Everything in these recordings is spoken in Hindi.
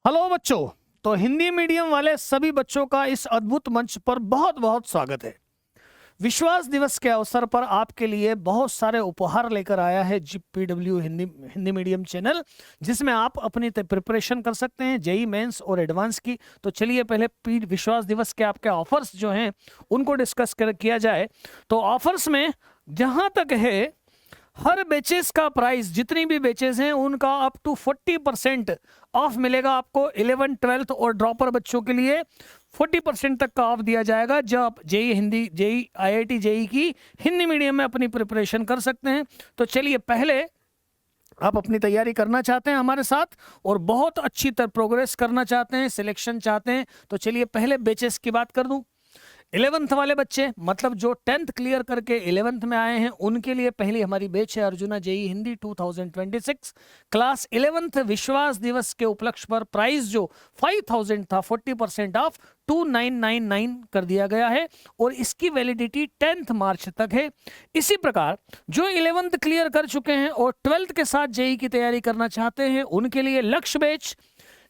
हेलो बच्चों। तो हिंदी मीडियम वाले सभी बच्चों का इस अद्भुत मंच पर बहुत बहुत स्वागत है। विश्वास दिवस के अवसर पर आपके लिए बहुत सारे उपहार लेकर आया है जीपीडब्ल्यू हिंदी मीडियम चैनल, जिसमें आप अपनी प्रिपरेशन कर सकते हैं जेई मेंस और एडवांस की। तो चलिए पहले विश्वास दिवस के आपके ऑफर्स जो हैं उनको डिस्कस किया जाए। तो ऑफर्स में जहां तक है, हर बेचेस का प्राइस, जितनी भी बेचेस हैं उनका अप टू 40% ऑफ मिलेगा आपको। 11th 12th और ड्रॉपर बच्चों के लिए 40% तक का ऑफ दिया जाएगा, जब आप जेई आईआईटी जेई की हिंदी मीडियम में अपनी प्रिपरेशन कर सकते हैं। तो चलिए, पहले आप अपनी तैयारी करना चाहते हैं हमारे साथ और बहुत अच्छी तरह प्रोग्रेस करना चाहते हैं, सिलेक्शन चाहते हैं, तो चलिए पहले बेचेस की बात कर दूं। 11th वाले बच्चे, मतलब जो 10th क्लियर करके 11th में आए हैं, उनके लिए पहली हमारी बैच है arjuna JEE Hindi 2026 class 11th। विश्वास दिवस के उपलक्ष्य पर प्राइस जो 5000 था 40% ऑफ 2999 कर दिया गया है और इसकी वैलिडिटी 10th मार्च तक है। इसी प्रकार जो 11th क्लियर कर चुके हैं और 12th के साथ जेई की तैयारी करना चाहते हैं, उनके लिए लक्ष्य बैच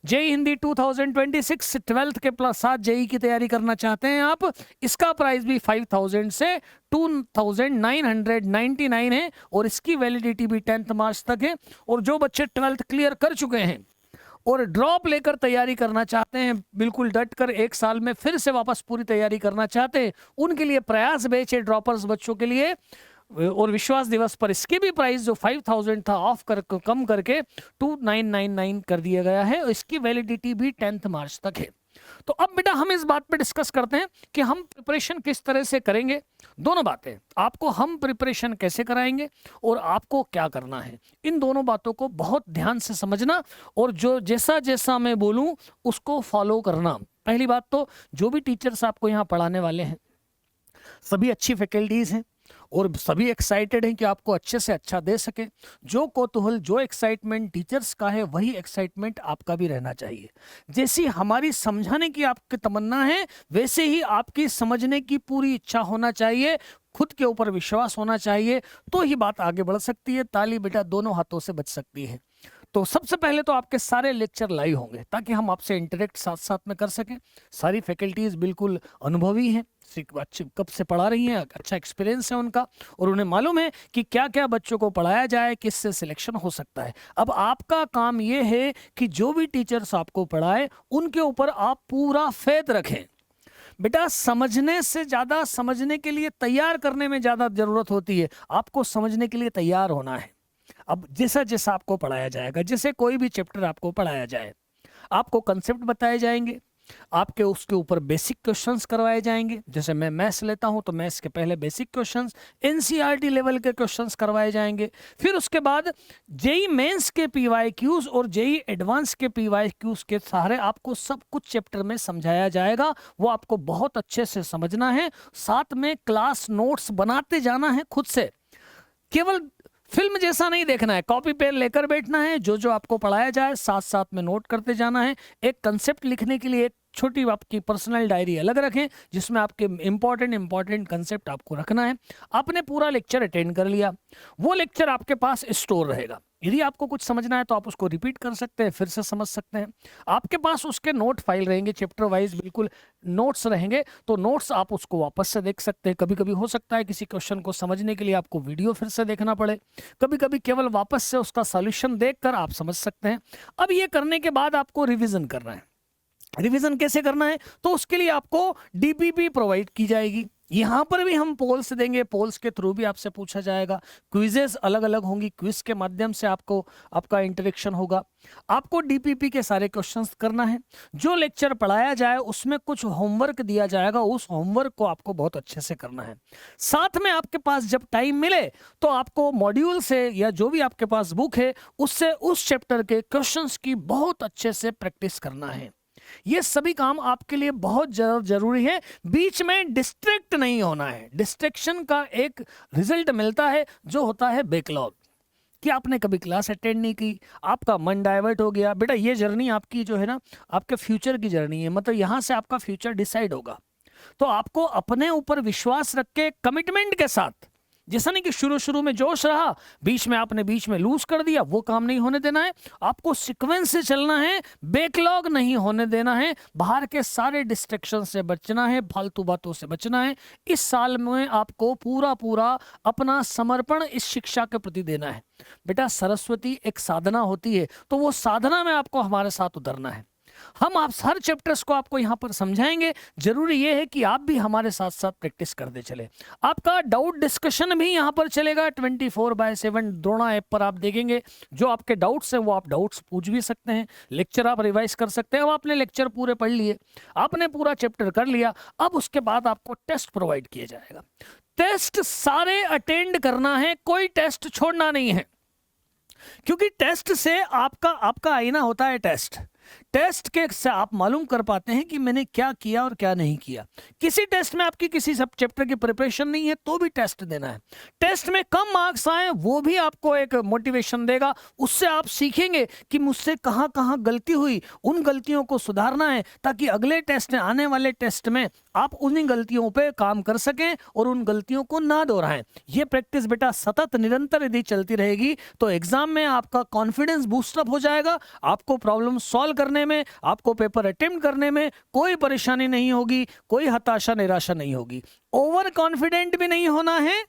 जेई हिंदी 2026 12th के प्लस साथ जेई की तैयारी करना चाहते हैं आप, इसका प्राइस भी 5000 से 2999 है और इसकी वैलिडिटी भी 10th मार्च तक है। और जो बच्चे 12th क्लियर कर चुके हैं और ड्रॉप लेकर तैयारी करना चाहते हैं, बिल्कुल डट कर एक साल में फिर से वापस पूरी तैयारी करना चाहते हैं, उनके लिए प्रयास बैच है ड्रॉपर्स बच्चों के लिए। और विश्वास दिवस पर इसके भी प्राइस जो 5000 था ऑफ कम करके 2999 कर दिया गया है और इसकी वैलिडिटी भी 10th मार्च तक है। तो अब बेटा हम इस बात पे डिस्कस करते हैं कि हम प्रिपरेशन किस तरह से करेंगे। दोनों बातें, आपको हम प्रिपरेशन कैसे कराएंगे और आपको क्या करना है, इन दोनों बातों को बहुत ध्यान से समझना और जो जैसा जैसा मैं बोलूं उसको फॉलो करना। पहली बात तो जो भी टीचर्स आपको यहाँ पढ़ाने वाले हैं सभी अच्छी फैकल्टीज हैं और सभी एक्साइटेड हैं कि आपको अच्छे से अच्छा दे सके। जो कौतूहल, जो एक्साइटमेंट टीचर्स का है, वही एक्साइटमेंट आपका भी रहना चाहिए। जैसी हमारी समझाने की आपकी तमन्ना है, वैसे ही आपकी समझने की पूरी इच्छा होना चाहिए, खुद के ऊपर विश्वास होना चाहिए, तो ही बात आगे बढ़ सकती है। ताली बेटा दोनों हाथों से बज सकती है। तो सबसे पहले तो आपके सारे लेक्चर लाइव होंगे ताकि हम आपसे इंटरेक्ट साथ साथ में कर सकें। सारी फैकल्टीज बिल्कुल अनुभवी हैं, कब से पढ़ा रही हैं, अच्छा एक्सपीरियंस है उनका और उन्हें मालूम है कि क्या क्या बच्चों को पढ़ाया जाए, किससे सिलेक्शन हो सकता है। अब आपका काम यह है कि जो भी टीचर्स आपको पढ़ाए उनके ऊपर आप पूरा फेथ रखें। बेटा समझने से ज्यादा समझने के लिए तैयार करने में ज्यादा जरूरत होती है। आपको समझने के लिए तैयार होना है। अब जैसा जैसा आपको पढ़ाया जाएगा, जैसे कोई भी चैप्टर आपको पढ़ाया जाए, आपको कंसेप्ट बताए जाएंगे, आपके उसके ऊपर बेसिक क्वेश्चंस करवाए जाएंगे। जैसे मैं मैथ्स लेता हूं तो मैथ्स के पहले बेसिक क्वेश्चंस, एनसीईआरटी लेवल के क्वेश्चंस करवाए जाएंगे। फिर उसके बाद जेई मेंस के पीवाईक्यूज और जेई एडवांस के पीवाईक्यूज के सहारे आपको सब कुछ चैप्टर में समझाया जाएगा। वो आपको बहुत अच्छे से समझना है, साथ में क्लास नोट्स बनाते जाना है खुद से। केवल फिल्म जैसा नहीं देखना है, कॉपी पेन लेकर बैठना है, जो जो आपको पढ़ाया जाए साथ साथ में नोट करते जाना है। एक कंसेप्ट लिखने के लिए एक छोटी आपकी पर्सनल डायरी अलग रखें जिसमें आपके इंपॉर्टेंट कंसेप्ट आपको रखना है। आपने पूरा लेक्चर अटेंड कर लिया, वो लेक्चर आपके पास स्टोर रहेगा। यदि आपको कुछ समझना है तो आप उसको रिपीट कर सकते हैं, फिर से समझ सकते हैं। आपके पास उसके नोट फाइल रहेंगे, चैप्टर वाइज बिल्कुल नोट्स रहेंगे, तो नोट्स आप उसको वापस से देख सकते हैं। कभी कभी हो सकता है किसी क्वेश्चन को समझने के लिए आपको वीडियो फिर से देखना पड़े, कभी कभी केवल वापस से उसका सॉल्यूशन देखकर आप समझ सकते हैं। अब ये करने के बाद आपको रिविजन करना है। रिवीजन कैसे करना है, तो उसके लिए आपको डीपीपी प्रोवाइड की जाएगी। यहां पर भी हम पोल्स देंगे, पोल्स के थ्रू भी आपसे पूछा जाएगा। क्विजेस अलग अलग होंगी, क्विज के माध्यम से आपका इंटरेक्शन होगा। आपको डीपीपी के सारे क्वेश्चंस करना है। जो लेक्चर पढ़ाया जाए उसमें कुछ होमवर्क दिया जाएगा, उस होमवर्क को आपको बहुत अच्छे से करना है। साथ में आपके पास जब टाइम मिले तो आपको मॉड्यूल से या जो भी आपके पास बुक है उससे उस चैप्टर के क्वेश्चंस की बहुत अच्छे से प्रैक्टिस करना है। ये सभी काम आपके लिए बहुत जरूरी है। बीच में डिस्ट्रैक्ट नहीं होना है। डिस्ट्रैक्शन का एक रिजल्ट मिलता है जो होता है बैकलॉग, कि आपने कभी क्लास अटेंड नहीं की, आपका मन डाइवर्ट हो गया। बेटा ये जर्नी आपकी जो है ना, आपके फ्यूचर की जर्नी है, मतलब यहां से आपका फ्यूचर डिसाइड होगा। तो आपको अपने ऊपर विश्वास रख के कमिटमेंट के साथ, जैसा नहीं कि शुरू शुरू में जोश रहा, बीच में लूज कर दिया, वो काम नहीं होने देना है। आपको सीक्वेंस से चलना है, बैकलॉग नहीं होने देना है, बाहर के सारे डिस्ट्रैक्शन से बचना है, फालतू बातों से बचना है। इस साल में आपको पूरा अपना समर्पण इस शिक्षा के प्रति देना है। बेटा सरस्वती एक साधना होती है, तो वो साधना में आपको हमारे साथ उतरना है। हम आप हर चैप्टर्स को आपको यहां पर समझाएंगे। जरूरी यह है कि आप भी हमारे साथ साथ प्रैक्टिस करते चले। आपका डाउट डिस्कशन भी यहां पर चलेगा 24/7 द्रोणा ऐप पर आप देखेंगे। जो आपके डाउट्स हैं वो आप डाउट्स पूछ भी सकते हैं, लेक्चर आप रिवाइज कर सकते हैं। अब आपने लेक्चर पूरे पढ़ लिए, आपने पूरा चैप्टर कर लिया, अब उसके बाद आपको टेस्ट प्रोवाइड किया जाएगा। टेस्ट सारे अटेंड करना है, कोई टेस्ट छोड़ना नहीं है, क्योंकि टेस्ट से आपका आईना होता है। टेस्ट के से आप मालूम कर पाते हैं कि मैंने क्या किया और क्या नहीं किया। किसी टेस्ट में आपकी किसी सब चैप्टर की प्रिपरेशन नहीं है तो भी टेस्ट देना है। टेस्ट में कम मार्क्स आए वो भी आपको एक मोटिवेशन देगा, उससे आप सीखेंगे कि मुझसे कहां कहां गलती हुई, उन गलतियों को सुधारना है, ताकि अगले टेस्ट में, आने वाले टेस्ट में आप उन्हीं गलतियों पे काम कर सकें और उन गलतियों को ना दोहराएं। ये प्रैक्टिस बेटा सतत निरंतर यदि चलती रहेगी तो एग्जाम में आपका कॉन्फिडेंस बूस्टअप हो जाएगा। आपको प्रॉब्लम सॉल्व करने में, आपको पेपर अटेम्प्ट करने में कोई परेशानी नहीं होगी, कोई हताशा निराशा नहीं होगी। ओवर कॉन्फिडेंट भी नहीं होना है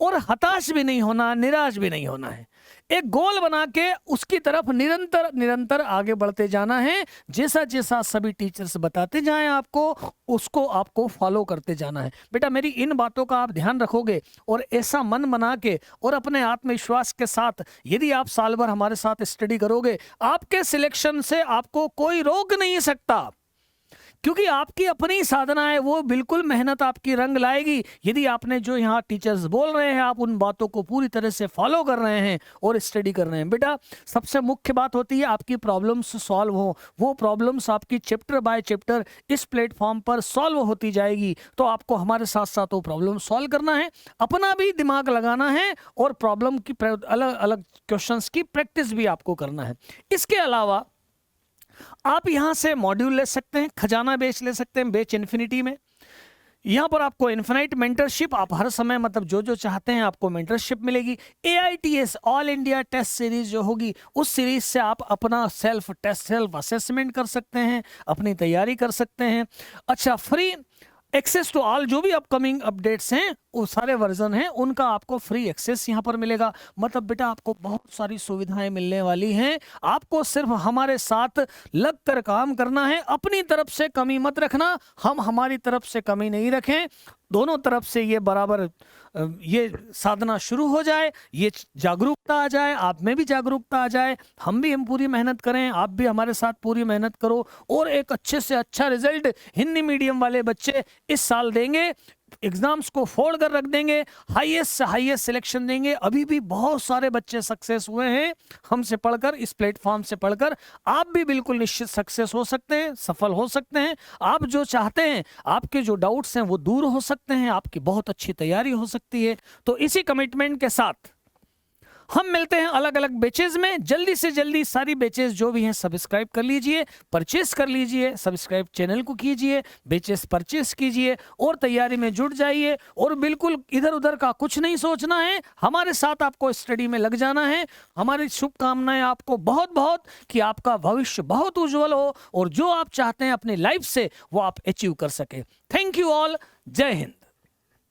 और हताश भी नहीं होना, निराश भी नहीं होना है। एक गोल बना के उसकी तरफ निरंतर आगे बढ़ते जाना है। जैसा जैसा सभी टीचर्स बताते जाएं आपको, उसको आपको फॉलो करते जाना है। बेटा मेरी इन बातों का आप ध्यान रखोगे और ऐसा मन बना के और अपने आत्मविश्वास के साथ यदि आप साल भर हमारे साथ स्टडी करोगे, आपके सिलेक्शन से आपको कोई रोक नहीं सकता, क्योंकि आपकी अपनी साधना है, वो बिल्कुल मेहनत आपकी रंग लाएगी। यदि आपने जो यहाँ टीचर्स बोल रहे हैं आप उन बातों को पूरी तरह से फॉलो कर रहे हैं और स्टडी कर रहे हैं। बेटा सबसे मुख्य बात होती है आपकी प्रॉब्लम्स सॉल्व हो। वो प्रॉब्लम्स आपकी चैप्टर बाय चैप्टर इस प्लेटफॉर्म पर सॉल्व होती जाएगी, तो आपको हमारे साथ साथ वो प्रॉब्लम सॉल्व करना है, अपना भी दिमाग लगाना है और प्रॉब्लम की अलग अलग क्वेश्चंस की प्रैक्टिस भी आपको करना है। इसके अलावा आप यहां से मॉड्यूल ले सकते हैं, खजाना बैच ले सकते हैं, बैच इन्फिनिटी में। यहां पर आपको इन्फिनाइट मेंटरशिप, आप हर समय मतलब जो चाहते हैं आपको मेंटरशिप मिलेगी। AITS all India test series जो होगी, उस सीरीज से आप अपना सेल्फ असेसमेंट कर सकते हैं, अपनी तैयारी कर सकते हैं। अच्छा, फ्री एक्सेस टू ऑल जो भी अपकमिंग अपडेट्स हैं, वो सारे वर्जन हैं, उनका आपको फ्री एक्सेस यहां पर मिलेगा। मतलब बेटा आपको बहुत सारी सुविधाएं मिलने वाली हैं। आपको सिर्फ हमारे साथ लगकर काम करना है, अपनी तरफ से कमी मत रखना, हम हमारी तरफ से कमी नहीं रखें। दोनों तरफ से ये बराबर ये साधना शुरू हो जाए, ये जागरूकता आ जाए, आप में भी जागरूकता आ जाए, हम पूरी मेहनत करें, आप भी हमारे साथ पूरी मेहनत करो और एक अच्छे से अच्छा रिजल्ट हिंदी मीडियम वाले बच्चे इस साल देंगे। एग्जाम्स को फोड़ कर रख देंगे, हाईएस्ट से हाईएस्ट सिलेक्शन देंगे। अभी भी बहुत सारे बच्चे सक्सेस हुए हैं हमसे पढ़कर, इस प्लेटफॉर्म से पढ़कर। आप भी बिल्कुल निश्चित सक्सेस हो सकते हैं, सफल हो सकते हैं। आप जो चाहते हैं, आपके जो डाउट्स हैं वो दूर हो सकते हैं, आपकी बहुत अच्छी तैयारी हो सकती है। तो इसी कमिटमेंट के साथ हम मिलते हैं अलग अलग बैचेज में। जल्दी से जल्दी सारी बैचेज जो भी हैं सब्सक्राइब कर लीजिए, परचेस कर लीजिए, सब्सक्राइब चैनल को कीजिए, बैचेस परचेस कीजिए और तैयारी में जुट जाइए। और बिल्कुल इधर उधर का कुछ नहीं सोचना है, हमारे साथ आपको स्टडी में लग जाना है। हमारी शुभकामनाएं आपको बहुत बहुत, कि आपका भविष्य बहुत उज्जवल हो और जो आप चाहते हैं अपनी लाइफ से वो आप अचीव कर सके। थैंक यू ऑल, जय हिंद।